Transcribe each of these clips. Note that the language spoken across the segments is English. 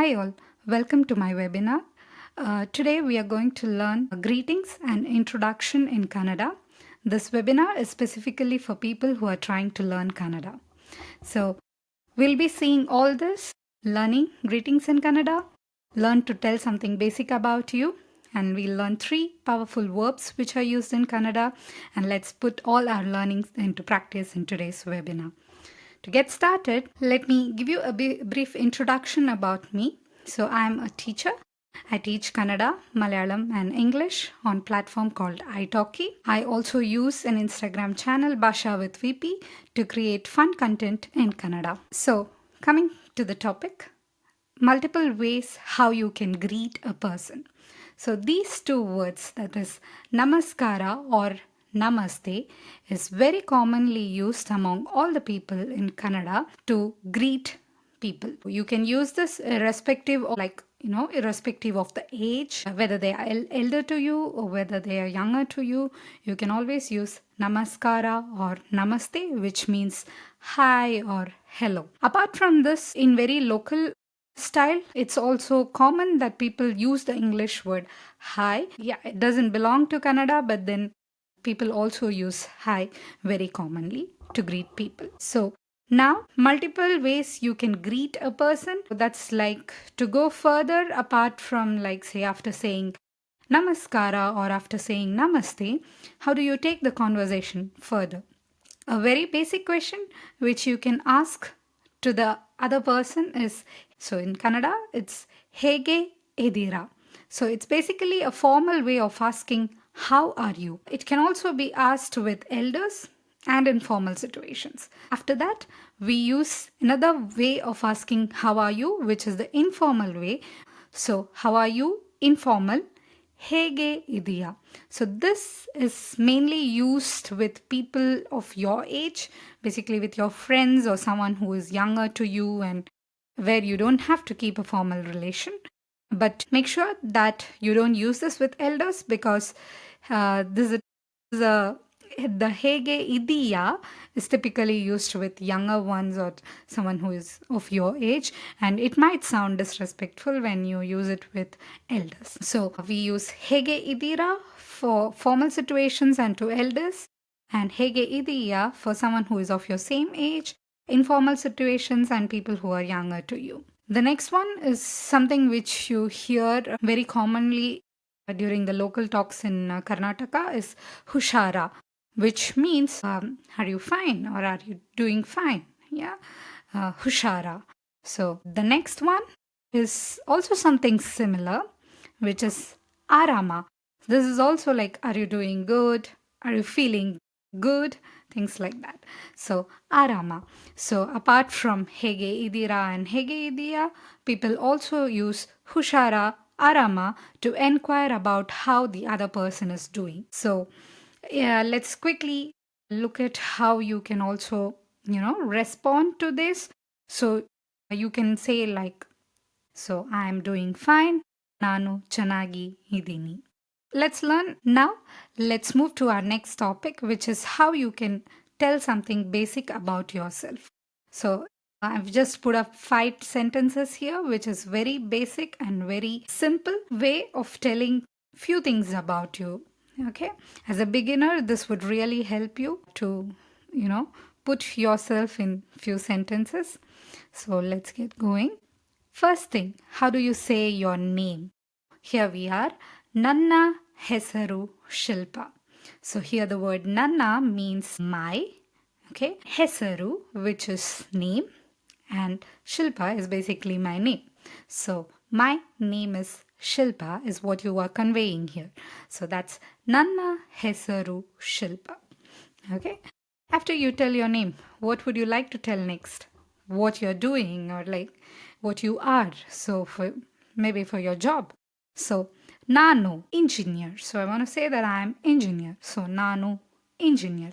Hi all, welcome to my webinar. Today we are going to learn greetings and introduction in Kannada. This webinar is specifically for people who are trying to learn Kannada. So we'll be seeing all this, learning greetings in Kannada, learn to tell something basic about you, and we'll learn 3 powerful verbs which are used in Kannada, and let's put all our learnings into practice in today's webinar. To get started, let me give you a brief introduction about me. So, I am a teacher. I teach Kannada, Malayalam, and English on platform called italki. I also use an Instagram channel, Basha with VP, to create fun content in Kannada. So, coming to the topic, multiple ways how you can greet a person. So these two words, that is namaskara or namaste, is very commonly used among all the people in Kannada to greet people. You can use this irrespective of irrespective of the age, whether they are elder to you or whether they are younger to you. You can always use namaskara or namaste, which means hi or hello. Apart from this, in very local style, it's also common that people use the English word hi. Yeah, it doesn't belong to Kannada, but then people also use hi very commonly to greet people. So now, multiple ways you can greet a person. That's like to go further apart from, like, say, after saying namaskara or after saying namaste, how do you take the conversation further? A very basic question which you can ask to the other person is, so in Kannada, it's hege edira. So it's basically a formal way of asking, how are you? It can also be asked with elders and in formal situations. After that, we use another way of asking, how are you, which is the informal way. So, how are you? Informal. Hege idea. So this is mainly used with people of your age, basically with your friends or someone who is younger to you, and where you don't have to keep a formal relation. But make sure that you don't use this with elders, because this is a the hege idea is typically used with younger ones or someone who is of your age, and it might sound disrespectful when you use it with elders. So we use hege idira for formal situations and to elders, and hege idiya for someone who is of your same age, informal situations, and people who are younger to you. The next one is something which you hear very commonly during the local talks in Karnataka is hushara, which means are you fine or are you doing fine? Yeah, hushara. So the next one is also something similar, which is arama. This is also like, are you doing good? Are you feeling good? Things like that. So arama. So apart from hege idira and hege idiya, people also use hushara, arama to inquire about how the other person is doing. So yeah, let's quickly look at how you can also, respond to this. So you can say like, so I am doing fine. Nanu chanagi idini. Let's learn now. Let's move to our next topic, which is how you can tell something basic about yourself. So I've just put up 5 sentences here, which is very basic and very simple way of telling few things about you. Okay. As a beginner, this would really help you to, put yourself in few sentences. So let's get going. First thing, how do you say your name? Here we are. Nanna hesaru Shilpa. So here the word Nanna means my. Okay. Hesaru, which is name, and Shilpa is basically my name. So my name is Shilpa is what you are conveying here. So that's Nanna hesaru Shilpa. Okay. After you tell your name, what would you like to tell next? What you're doing or like what you are. So for maybe for your job. So Nano engineer. So I want to say that I am engineer. So Nano engineer.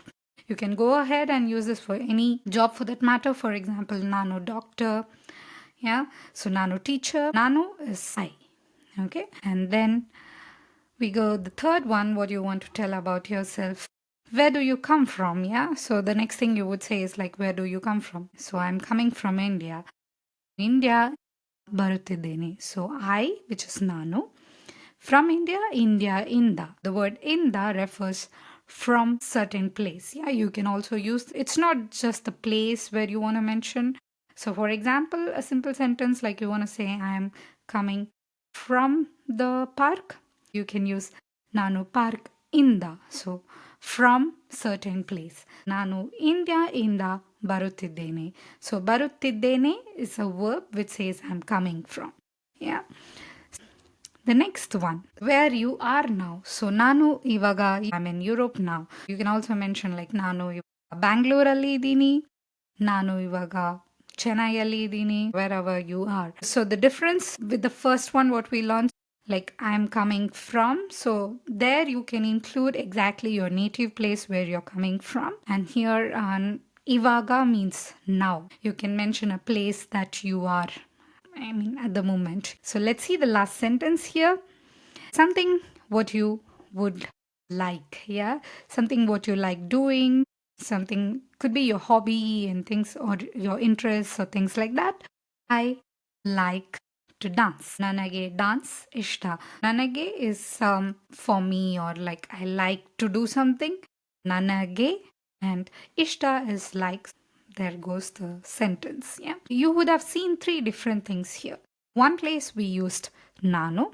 You can go ahead and use this for any job for that matter. For example, nano doctor. Yeah. So nano teacher. Nano is I. Okay. And then we go the third one, what you want to tell about yourself. Where do you come from? Yeah. So the next thing you would say is like, where do you come from? So I'm coming from India. India ಬರುತ್ತಿದ್ದೇನೆ. So I, which is ನಾನು. From India, India, Inda. The word Inda refers from certain place. Yeah, you can also use, it's not just the place where you want to mention. So for example, a simple sentence like you want to say, I am coming from the park. You can use Nanu park inda. So from certain place. Nanu India inda ಬರುತ್ತಿದ್ದೇನೆ. So ಬರುತ್ತಿದ್ದೇನೆ is a verb which says I'm coming from. Yeah. The next one, where you are now. So ನಾನು ಇವಾಗ I'm in Europe now. You can also mention like ನಾನು ಬ್ಯಾಂಗ್ಳೂರಲ್ಲಿ ಇದ್ದೀನಿ, ನಾನು ಇವಾಗ ಚೆನ್ನೈಯಲ್ಲಿ ಇದ್ದೀನಿ, wherever you are. So the difference with the first one what we learned, like I'm coming from, so there you can include exactly your native place where you're coming from. And here ivaga means now. You can mention a place that you are, I mean, at the moment. So let's see the last sentence here. Something what you would like. Yeah. Something what you like doing. Something could be your hobby and things, or your interests or things like that. I like to dance. Nanage dance ishta. Nanage is for me, or like I like to do something. Nanage, and ishta is like. There goes the sentence. Yeah. You would have seen three different things here. One place we used nano,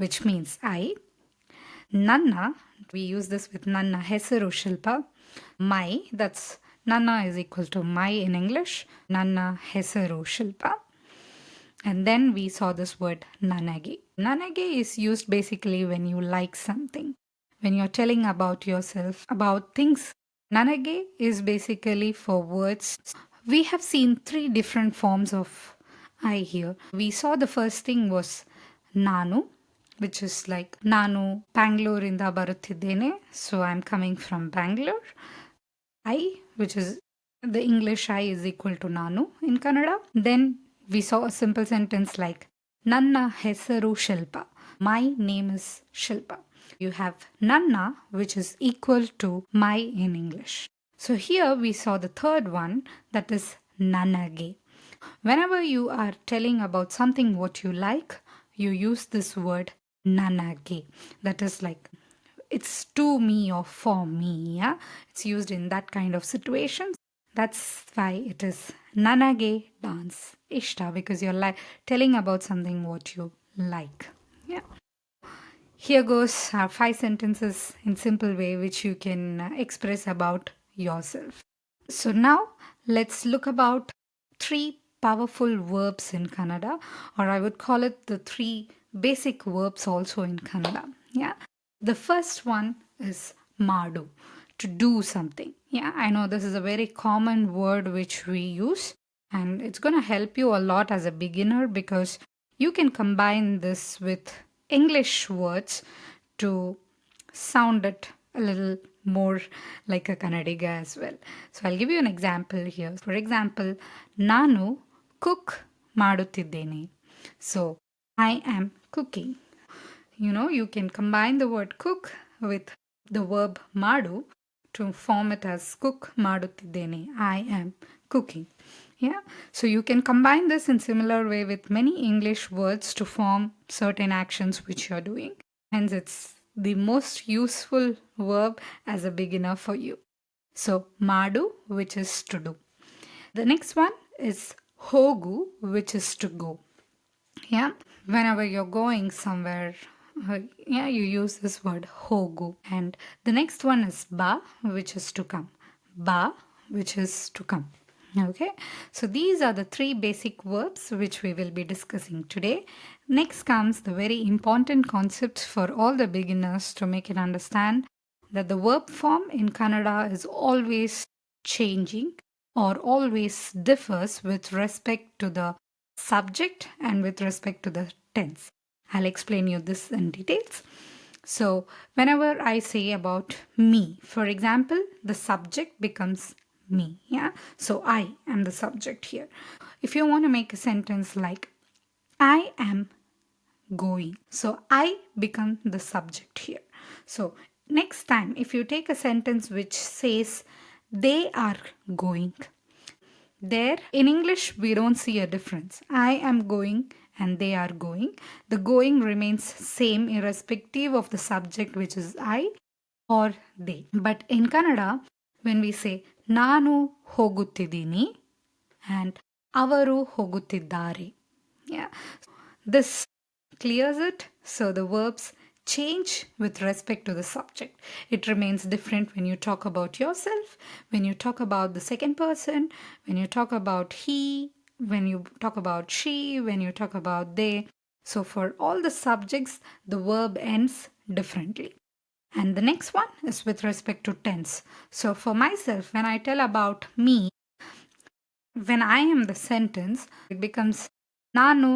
which means I. Nanna, we use this with Nanna Hesaru Shilpa. My, that's Nanna is equal to my in English. Nanna Hesaru Shilpa. And then we saw this word Nanage. Nanage is used basically when you like something, when you're telling about yourself, about things. Nanage is basically for words. We have seen three different forms of I here. We saw the first thing was Nanu, which is like Nanu Bangalore-ಇಂದ ಬರುತ್ತಿದ್ದೇನೆ. So I'm coming from Bangalore. I, which is the English I is equal to Nanu in Kannada. Then we saw a simple sentence like Nanna hesaru Shilpa. My name is Shilpa. You have Nanna, which is equal to my in English. So here we saw the third one, that is Nanage. Whenever you are telling about something what you like, you use this word Nanage. That is like it's to me or for me. Yeah, it's used in that kind of situations. That's why it is Nanage dance ishta, because you're like telling about something what you like. Yeah. Here goes our 5 sentences in simple way which you can express about yourself. So now let's look about 3 powerful verbs in Kannada, or I would call it the 3 basic verbs also in Kannada. Yeah. The first one is madu, to do something. Yeah, I know this is a very common word which we use, and it's going to help you a lot as a beginner because you can combine this with English words to sound it a little more like a Kannadiga as well. So I'll give you an example here. For example, ನಾನು cook ಮಾಡುತ್ತಿದ್ದೇನೆ. So I am cooking. You know, you can combine the word cook with the verb madu to form it as cook ಮಾಡುತ್ತಿದ್ದೇನೆ. I am cooking. Yeah. So you can combine this in similar way with many English words to form certain actions which you're doing. Hence, it's the most useful verb as a beginner for you. So, madu, which is to do. The next one is hogu, which is to go. Yeah, whenever you're going somewhere, yeah, you use this word hogu. And the next one is ba, which is to come. Ba, which is to come. Okay, so these are the 3 basic verbs which we will be discussing today. Next comes the very important concepts for all the beginners to make it understand that the verb form in Kannada is always changing or always differs with respect to the subject and with respect to the tense. I'll explain you this in details. So, whenever I say about me, for example, the subject becomes me. Yeah. So, I am the subject here. If you want to make a sentence like, I am going. So, I become the subject here. So, next time, if you take a sentence which says, they are going, There, in English, we don't see a difference. I am going and they are going. The going remains same irrespective of the subject, which is I or they. But in Kannada, when we say ನಾನು ಹೋಗುತ್ತಿದ್ದೀನಿ and ಅವರು ಹೋಗುತ್ತಿದ್ದಾರೆ. Yeah. This clears it, so the verbs change with respect to the subject. It remains different when you talk about yourself, when you talk about the second person, when you talk about he, when you talk about she, when you talk about they. So for all the subjects, the verb ends differently. And the next one is with respect to tense. So for myself, when I tell about me, when I am the sentence, it becomes ನಾನು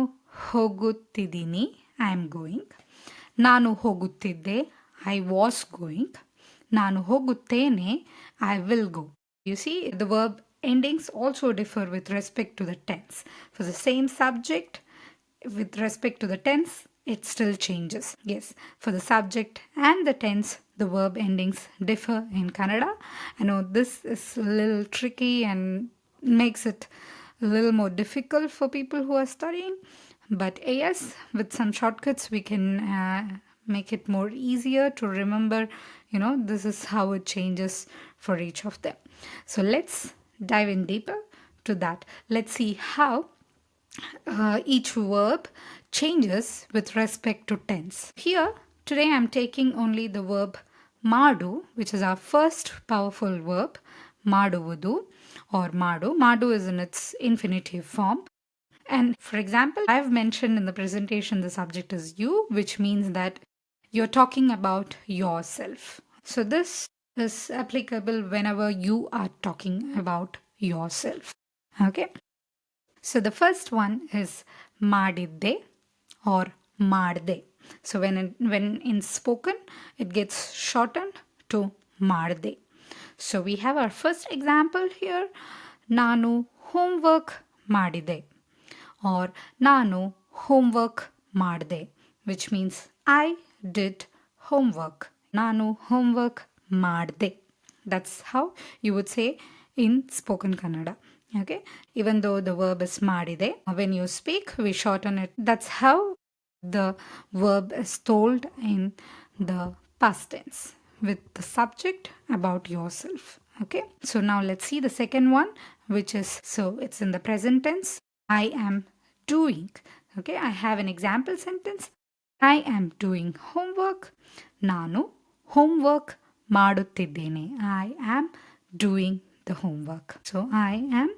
ಹೋಗುತ್ತಿದ್ದೀನಿ, I am going. ನಾನು ಹೋಗುತ್ತಿದ್ದೆ, I was going. ನಾನು ಹೋಗುತ್ತೇನೆ, I will go. You see, the verb endings also differ with respect to the tense. For the same subject, with respect to the tense, it still changes. Yes, for the subject and the tense, the verb endings differ in Kannada. I know this is a little tricky and makes it a little more difficult for people who are studying. But yes, with some shortcuts, we can make it more easier to remember. This is how it changes for each of them. So let's dive in deeper to that. Let's see how each verb changes with respect to tense. Here, today I'm taking only the verb madu, which is our first powerful verb, maduvudu or madu. Madu is in its infinitive form. And for example, I've mentioned in the presentation the subject is you, which means that you're talking about yourself. So this is applicable whenever you are talking about yourself. Okay. So the first one is madidde or madde. So when in spoken, it gets shortened to madde. So we have our first example here. ನಾನು homework ಮಾಡಿದೆ or ನಾನು homework ಮಾಡಿದೆ, which means I did homework. ನಾನು homework ಮಾಡಿದೆ. That's how you would say in spoken Kannada. Okay, even though the verb is madide, when you speak, we shorten it. That's how the verb is told in the past tense with the subject about yourself. Okay, so now let's see the second one, which is, so it's in the present tense. I am doing. Okay, I have an example sentence. I am doing homework. ನಾನು homework ಮಾಡುತ್ತಿದ್ದೇನೆ. I am doing the homework. So I am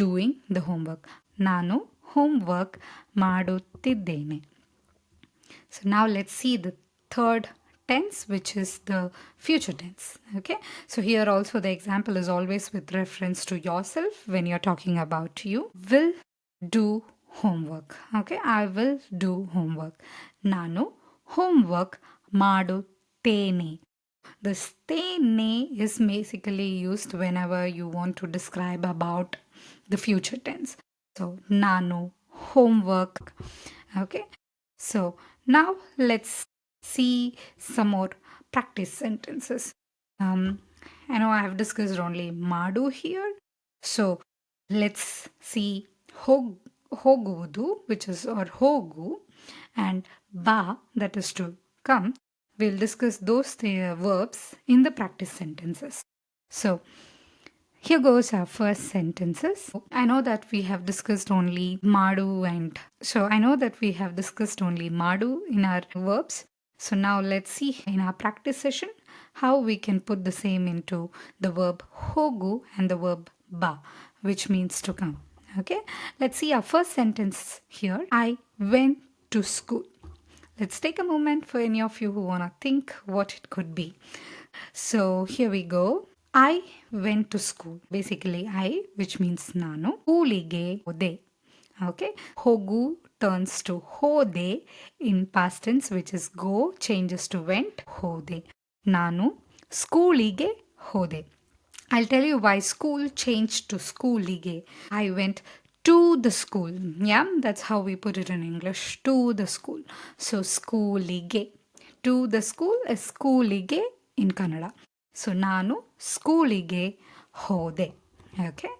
doing the homework. ನಾನು homework ಮಾಡುತ್ತಿದ್ದೇನೆ. So now let's see the third tense, which is the future tense. Okay, so here also the example is always with reference to yourself when you're talking about you. Will do homework. Okay, I will do homework. ನಾನು homework ಮಾಡುತ್ತೇನೆ. The stene is basically used whenever you want to describe about the future tense. So nanu homework. Okay, so now let's see some more practice sentences. I know I have discussed only madu here, so let's see hoguvudu, which is or hogu, and ba, that is to come. We'll discuss those verbs in the practice sentences. So here goes our first sentences. I know that we have discussed only madu in our verbs. So now let's see in our practice session how we can put the same into the verb hogu and the verb ba, which means to come. Okay, let's see our first sentence here. I went to school. Let's take a moment for any of you who want to think what it could be. So here we go. I went to school. Basically, I, which means nanu, schoolige hode. Okay, hogu turns to hode in past tense, which is go, changes to went, hode. Nanu schoolige hode. I'll tell you why school changed to schoolige. I went to the school. Yeah, that's how we put it in English. To the school. So schoolige. To the school is schoolige in Kannada. So ನಾನು ಸ್ಕೂಲಿಗೆ ಹೋದೆ. Okay.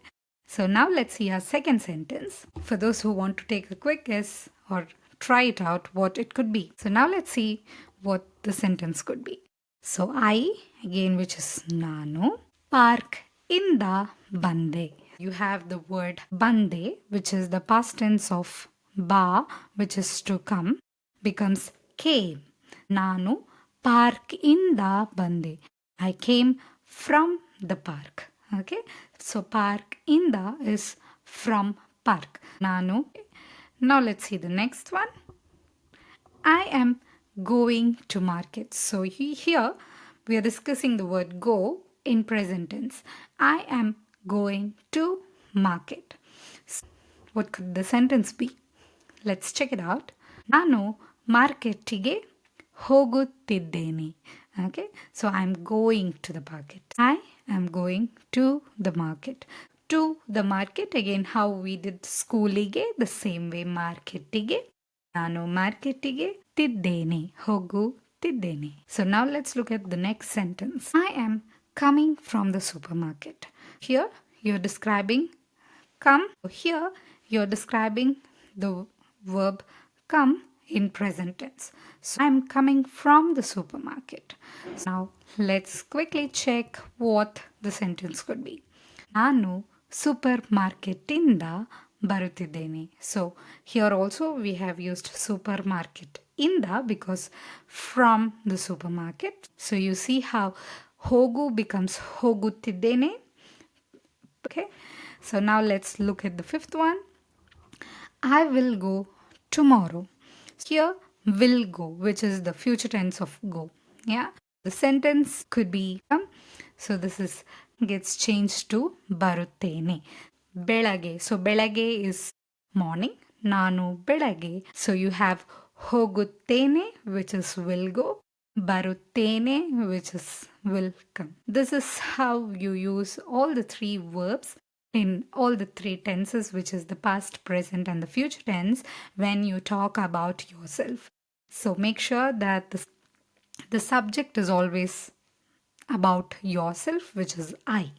So now let's see our second sentence. For those who want to take a quick guess or try it out what it could be. So now let's see what the sentence could be. So I, again which is Nanu, park inda bande. You have the word bande, which is the past tense of ba, which is to come, becomes came. Nanu park inda bande. I came from the park. Okay, so park inda is from park. Nanu. Now let's see the next one. I am going to market. So here we are discussing the word go in present tense. I am going to market. What could the sentence be? Let's check it out. ನಾನು ಮಾರ್ಕೆಟಿಗೆ ಹೋಗುತ್ತಿದ್ದೇನೆ. Okay, so I'm going to the market. I am going to the market. To the market, again how we did schoolige, the same way marketige. ನಾನು ಮಾರ್ಕೆಟಿಗೆ ತಿದ್ದೇನೆ ಹೋಗುತ್ತಿದ್ದೇನೆ. So now let's look at the next sentence. I am coming from the supermarket. Here you're describing come. Here you're describing the verb come in present tense. So I'm coming from the supermarket. Now let's quickly check what the sentence could be. ನಾನು super ಮಾರ್ಕೆಟಿಂದ ಬರುತ್ತಿದ್ದೇನೆ. So here also we have used supermarket inda because from the supermarket. So you see how ಹೋಗು becomes ಹೋಗುತ್ತಿದ್ದೇನೆ. Okay, so now let's look at the fifth one. I will go tomorrow. Here, will go, which is the future tense of go. Yeah, the sentence could be so this is gets changed to baruttene. Belage. So belage is morning. Nanu belage. So you have hoguttene, which is will go. Baruttene, which is will come. This is how you use all the three verbs in all the three tenses, which is the past, present, and the future tense when you talk about yourself. So make sure that the subject is always about yourself, which is I.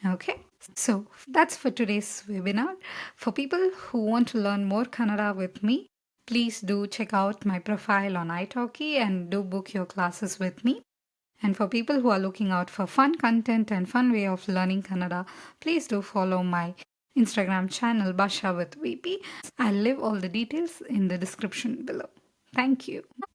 Okay, so that's for today's webinar. For people who want to learn more Kannada with me, please do check out my profile on italki and do book your classes with me. And for people who are looking out for fun content and fun way of learning Kannada, please do follow my Instagram channel Basha with VP. I'll leave all the details in the description below. Thank you.